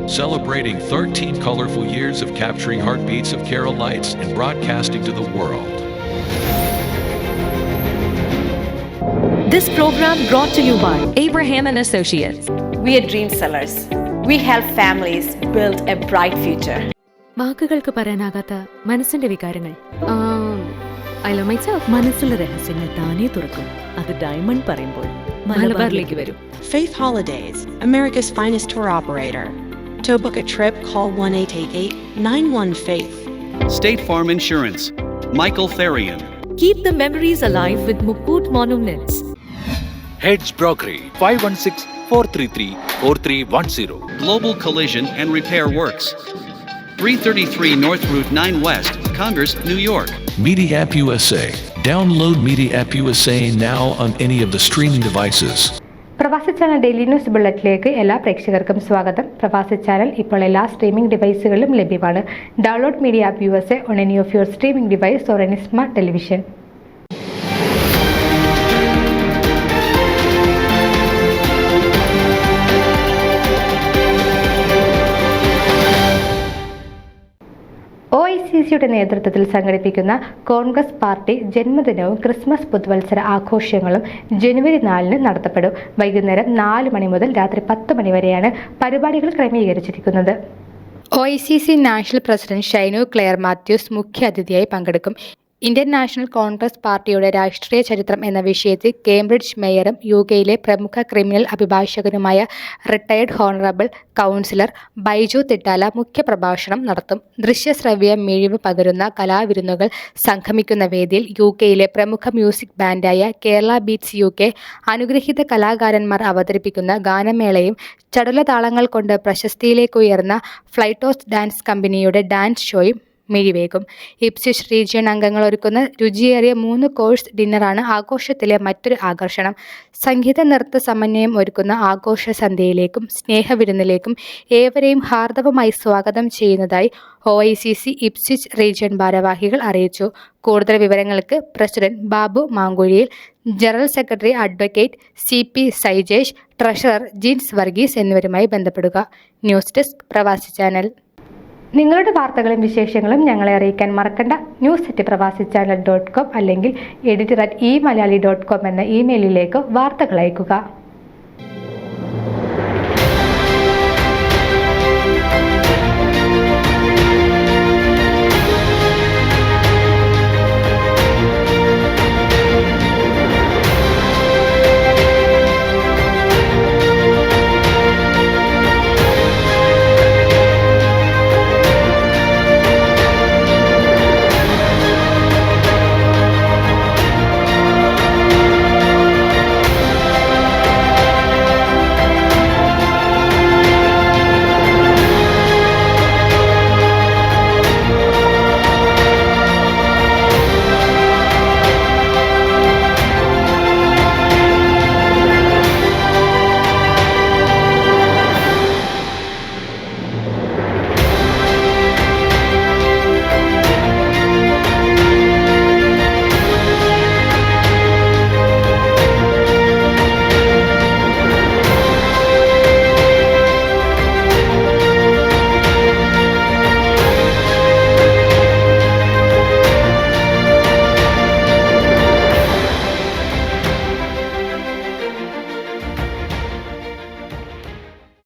celebrating 13 colorful years of capturing heartbeats of Keralites and broadcasting to the world. This program brought to you by Abraham and Associates. We are dream sellers. We help families build a bright future. വാക്കുകൾക്ക് പറയാനാകാത്ത മനസ്സിന്റെ വികാരങ്ങൾ. I love myself. മനസ്സിലെ രഹസ്യങ്ങൾ താനേ തുറക്കും. അത് diamond പറയുമ്പോൾ മലബാറിലേക്ക് വരും. Faith Holidays, America's finest tour operator. To book a trip, call 1-888-91-FAITH. State Farm Insurance, Michael Therian. Keep the memories alive with Mukut Monuments. Heads Brokery 516-433-4310. Global Collision and Repair Works, 333 North Route 9 West, Congress, New York. Media App USA. Download Media App USA now on any of the streaming devices. പ്രവാസി channel daily news ബുള്ളറ്റിലേക്ക് എല്ലാ പ്രേക്ഷകർക്കും സ്വാഗതം. പ്രവാസി channel ഇപ്പോൾ എല്ലാ streaming ഡിവൈസുകളിലും ലഭ്യമാണ്. Download media app USA on any of your streaming device or any smart television. OICCയുടെ നേതൃത്വത്തിൽ സംഘടിപ്പിക്കുന്ന കോൺഗ്രസ് പാർട്ടി ജന്മദിനവും ക്രിസ്മസ് പുതുവത്സര ആഘോഷങ്ങളും ജനുവരി 4 നടത്തപ്പെടും. വൈകുന്നേരം 4 മണി മുതൽ രാത്രി 10 മണി വരെയാണ് പരിപാടികൾ ക്രമീകരിച്ചിരിക്കുന്നത്. OICC national president Shinu Claire Mathews മുഖ്യാതിഥിയായി പങ്കെടുക്കും. ഇന്ത്യൻ നാഷണൽ കോൺഗ്രസ് പാർട്ടിയുടെ രാഷ്ട്രീയ ചരിത്രം എന്ന വിഷയത്തിൽ കേംബ്രിഡ്ജ് മേയറും UK-യിലെ പ്രമുഖ ക്രിമിനൽ അഭിഭാഷകനുമായ retired honourable councillor Baiju Thittala മുഖ്യപ്രഭാഷണം നടത്തും. ദൃശ്യശ്രവ്യ മിഴിവ് പകരുന്ന കലാവിരുന്നുകൾ സംഗമിക്കുന്ന വേദിയിൽ UK-യിലെ പ്രമുഖ മ്യൂസിക് ബാൻഡായ കേരള ബീറ്റ്സ് UK അനുഗ്രഹീത കലാകാരന്മാർ അവതരിപ്പിക്കുന്ന ഗാനമേളയും ചടുലതാളങ്ങൾ കൊണ്ട് പ്രശസ്തിയിലേക്കുയർന്ന ഫ്ലൈറ്റോസ് ഡാൻസ് കമ്പനിയുടെ ഡാൻസ് ഷോയും മിഴിവേകും. ഇപ്സിച്ച് റീജിയൺ അംഗങ്ങൾ ഒരുക്കുന്ന രുചിയേറിയ 3 കോഴ്സ് ഡിന്നറാണ് ആഘോഷത്തിലെ മറ്റൊരു ആകർഷണം. സംഗീത നൃത്ത സമന്വയം ഒരുക്കുന്ന ആഘോഷ സന്ധ്യയിലേക്കും സ്നേഹവിരുന്നിലേക്കും ഏവരെയും ഹാർദവമായി സ്വാഗതം ചെയ്യുന്നതായി OICC ഇപ്സിച്ച് റീജിയൺ ഭാരവാഹികൾ അറിയിച്ചു. കൂടുതൽ വിവരങ്ങൾക്ക് president Babu Mankuzhiyil, general secretary advocate CP Saijesh, treasurer Jins Varghese എന്നിവരുമായി ബന്ധപ്പെടുക. News desk Pravasi channel. നിങ്ങളുടെ വാർത്തകളും വിശേഷങ്ങളും ഞങ്ങളെ അറിയിക്കാൻ മറക്കണ്ട. news@pravasichannel.com അല്ലെങ്കിൽ editor@eMalayali.com എന്ന ഇമെയിലിലേക്ക് വാർത്തകൾ അയക്കുക.